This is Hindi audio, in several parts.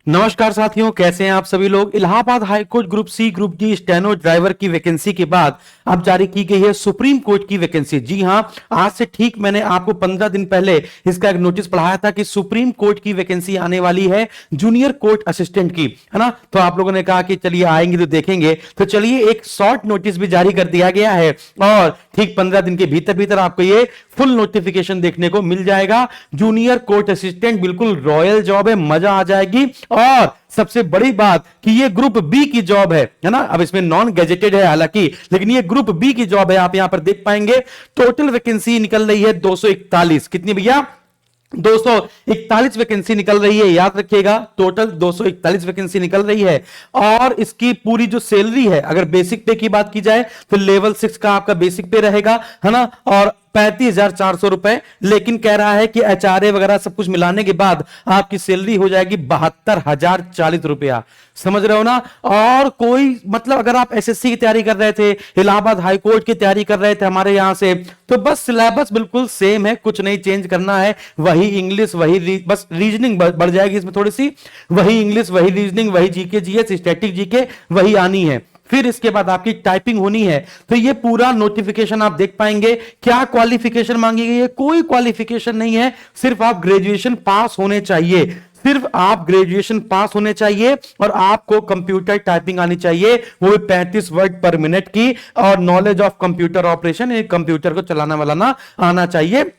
नमस्कार साथियों, कैसे हैं आप सभी लोग। Allahabad high court group C group D steno driver की वैकेंसी के बाद अब जारी की गई है सुप्रीम कोर्ट की वैकेंसी। जी हां, आज से ठीक मैंने आपको 15 दिन पहले इसका एक नोटिस पढ़ाया था कि सुप्रीम कोर्ट की वैकेंसी आने वाली है जूनियर कोर्ट असिस्टेंट की, है ना। तो आप लोगों ने कहा कि चलिए आएंगे तो देखेंगे, तो चलिए एक शॉर्ट नोटिस भी जारी कर दिया गया है और ठीक 15 दिन के भीतर भीतर आपको ये फुल नोटिफिकेशन देखने को मिल जाएगा। जूनियर कोर्ट असिस्टेंट बिल्कुल रॉयल जॉब है, मजा आ जाएगी। और सबसे बड़ी बात कि ये ग्रुप बी की जॉब है ना। अब इसमें नॉन गैजेटेड है हालांकि, लेकिन ये ग्रुप बी की जॉब है। आप यहां पर देख पाएंगे टोटल वैकेंसी निकल रही है 241। कितनी भैया? 241 वैकेंसी निकल रही है। याद रखिएगा, टोटल 241 वैकेंसी निकल रही है। और इसकी पूरी जो सैलरी है, अगर बेसिक पे की बात की जाए तो लेवल 6 का आपका बेसिक पे रहेगा, है ना। और 35,400 रुपए, लेकिन कह रहा है कि एचआरए वगैरह सब कुछ मिलाने के बाद आपकी सैलरी हो जाएगी 72,040 रुपया। समझ रहे हो ना। और कोई मतलब अगर आप एसएससी की तैयारी कर रहे थे, इलाहाबाद हाईकोर्ट की तैयारी कर रहे थे हमारे यहां से, तो बस सिलेबस बिल्कुल सेम है, कुछ नहीं चेंज करना है। वही इंग्लिश, वही बस रीजनिंग बढ़ जाएगी इसमें थोड़ी सी। वही इंग्लिश, वही रीजनिंग, वही जीके जीएस, स्टैटिक जीके वही आनी है। फिर इसके बाद आपकी टाइपिंग होनी है। तो ये पूरा नोटिफिकेशन आप देख पाएंगे। क्या क्वालिफिकेशन मांगी गई है? कोई क्वालिफिकेशन नहीं है, सिर्फ आप ग्रेजुएशन पास होने चाहिए। सिर्फ आप ग्रेजुएशन पास होने चाहिए और आपको कंप्यूटर टाइपिंग आनी चाहिए, वो भी 35 वर्ड पर मिनट की। और knowledge of computer operation, computer को चलाना वालाना आना चाहिए।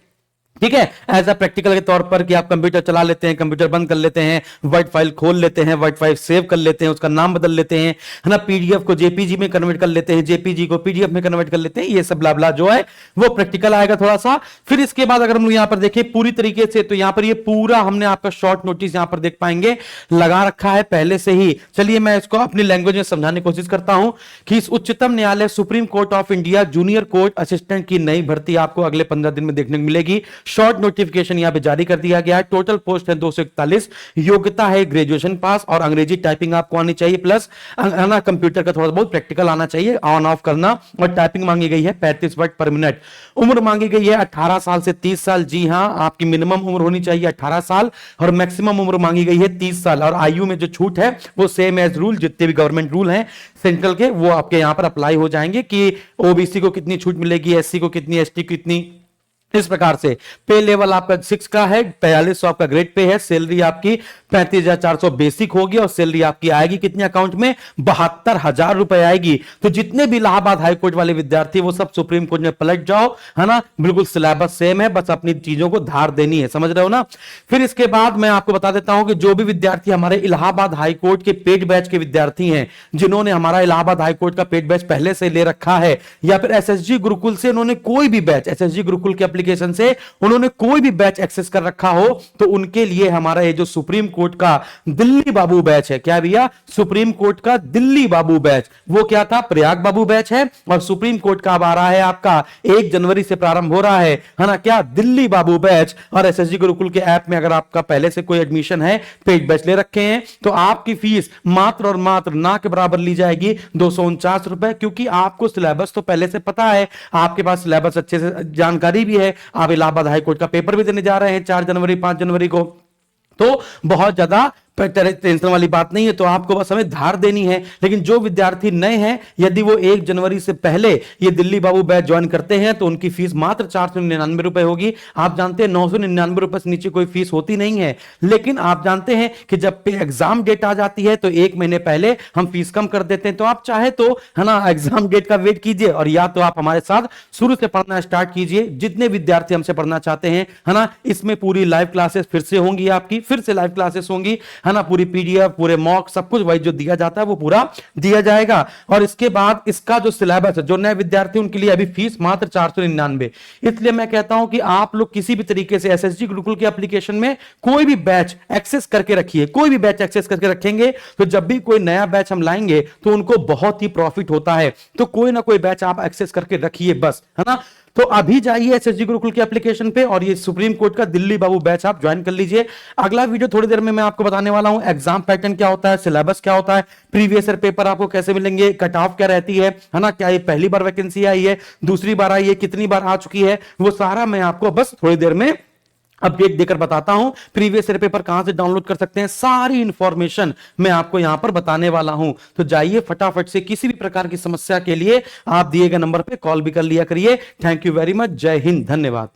ठीक है, एज अ प्रैक्टिकल के तौर पर कि आप कंप्यूटर चला लेते हैं, कंप्यूटर बंद कर लेते हैं, वर्ड फाइल खोल लेते हैं, वर्ड फाइल सेव कर लेते हैं, उसका नाम बदल लेते हैं, है ना। पीडीएफ को जेपीजी में कन्वर्ट कर लेते हैं, जेपीजी को पीडीएफ में कन्वर्ट कर लेते हैं। ये सब ब्ला ब्ला जो है वो प्रैक्टिकल आएगा थोड़ा सा। फिर इसके बाद अगर हम लोग यहां पर देखें पूरी तरीके से, तो यहां पर ये पूरा हमने आपका शॉर्ट नोटिस यहां पर देख पाएंगे लगा रखा है पहले से ही। चलिए मैं इसको अपनी लैंग्वेज में समझाने की कोशिश करता हूं कि इस उच्चतम न्यायालय supreme court of India junior court assistant की नई भर्ती आपको अगले 15 दिन में देखने को मिलेगी। शॉर्ट नोटिफिकेशन यहां पे जारी कर दिया गया है। टोटल पोस्ट है 241। योग्यता है ग्रेजुएशन पास और अंग्रेजी टाइपिंग आपको आनी चाहिए, प्लस ना कंप्यूटर का थोड़ा बहुत प्रैक्टिकल आना चाहिए, ऑन ऑफ करना। और टाइपिंग मांगी गई है 35 वर्ड पर मिनट। उम्र मांगी गई है 18 साल से 30 साल। जी हां, आपकी मिनिमम उम्र होनी चाहिए 18 साल और मैक्सिमम उम्र मांगी गई है 30 साल। और आयु में जो छूट है वो सेम एज रूल, जितने भी गवर्नमेंट रूल हैं सेंट्रल के, वो आपके यहां पर अप्लाई हो जाएंगे कि ओबीसी को कितनी छूट मिलेगी, एससी को कितनी, एसटी को कितनी। इस प्रकार से पे लेवल आपका 6 का है, 4300 आपका ग्रेड पे है। सैलरी आपकी 35,400 बेसिक होगी और सैलरी आपकी आएगी कितने अकाउंट में? 72,000 रुपए आएगी। तो जितने भी इलाहाबाद हाईकोर्ट वाले विद्यार्थी वो सब सुप्रीम कोर्ट में पलट जाओ, है ना। बिल्कुल सिलेबस सेम है, बस अपनी चीजों को धार देनी है। समझ रहे हो ना। फिर इसके बाद मैं आपको बता देता हूं कि जो भी विद्यार्थी हमारे इलाहाबाद हाईकोर्ट के पेड बैच के विद्यार्थी हैं, जिन्होंने हमारा इलाहाबाद हाईकोर्ट का पेड बैच पहले से ले रखा है, या फिर एसएसजी गुरुकुल से उन्होंने कोई भी बैच, एसएसजी गुरुकुल के एप्लीकेशन से उन्होंने कोई भी बैच एक्सेस कर रखा हो, तो उनके लिए हमारा ये जो सुप्रीम कोर्ट का दिल्ली बाबू बैच है, क्या भैया? सुप्रीम कोर्ट का दिल्ली बाबू बैच। वो क्या था? प्रयाग बाबू बैच है। और सुप्रीम कोर्ट का अब आ रहा है आपका 1 जनवरी से प्रारंभ हो रहा है ना, क्या? दिल्ली बाबू बैच। और एसएसजी गुरुकुल के ऐप में अगर आपका पहले से कोई एडमिशन है, पेड बैच ले रखे हैं, तो आपकी फीस मात्र और मात्र ना के बराबर ली जाएगी 249 रुपए। क्योंकि आपको सिलेबस तो पहले से पता है, आपके पास सिलेबस अच्छे से जानकारी भी है। आप इलाहाबाद हाईकोर्ट का पेपर भी देने जा रहे हैं 4 जनवरी 5 जनवरी को, तो बहुत ज्यादा टेंशन वाली बात नहीं है। तो आपको बस हमें धार देनी है। लेकिन जो विद्यार्थी नए हैं, यदि वो 1 जनवरी से पहले ये दिल्ली बाबू बैच ज्वाइन करते हैं, तो उनकी फीस मात्र 499 रुपए होगी। आप जानते हैं 999 रुपए से नीचे कोई फीस होती नहीं है। लेकिन आप जानते हैं कि जब एग्जाम डेट आ जाती है तो 1 महीने पहले हम फीस कम कर देते हैं। तो आप चाहे तो, है ना, एग्जाम डेट का वेट कीजिए और या तो आप हमारे साथ शुरू से पढ़ना स्टार्ट कीजिए। जितने विद्यार्थी हमसे पढ़ना चाहते हैं, है ना, इसमें पूरी लाइव क्लासेस फिर से होंगी, आपकी फिर से लाइव क्लासेस होंगी, है ना। पूरी पीडीएफ, पूरे मॉक, सब कुछ वही जो दिया जाता है वो पूरा दिया जाएगा। और इसके बाद इसका जो सिलेबस है, जो नए विद्यार्थी उनके लिए अभी फीस मात्र 499। इसलिए मैं कहता हूं कि आप लोग किसी भी तरीके से एसएसजी गुरुकुल के एप्लीकेशन में कोई भी बैच एक्सेस करके रखिए। कोई भी बैच एक्सेस करके रखेंगे तो जब भी कोई नया बैच हम लाएंगे तो उनको बहुत ही प्रॉफिट होता है। तो कोई ना कोई बैच आप एक्सेस करके रखिए बस, है ना। तो अभी जाइए एसएसजी गुरुकुल के एप्लीकेशन पे और ये सुप्रीम कोर्ट का दिल्ली बाबू बैच आप ज्वाइन कर लीजिए। अगला वीडियो थोड़ी देर में मैं आपको बताने वाला हूं, एग्जाम पैटर्न क्या होता है, सिलेबस क्या होता है, प्रीवियस ईयर पेपर आपको कैसे मिलेंगे, कट ऑफ क्या रहती है ना, क्या ये पहली बार वैकेंसी आई है, दूसरी बार आई है, कितनी बार आ चुकी है, वो सारा मैं आपको बस थोड़ी देर में अपडेट देकर बताता हूं, प्रीवियस ईयर पेपर कहां से डाउनलोड कर सकते हैं, सारी इंफॉर्मेशन मैं आपको यहां पर बताने वाला हूं। तो जाइए फटाफट से, किसी भी प्रकार की समस्या के लिए आप दिए गए नंबर पे कॉल भी कर लिया करिए। थैंक यू वेरी मच, जय हिंद, धन्यवाद।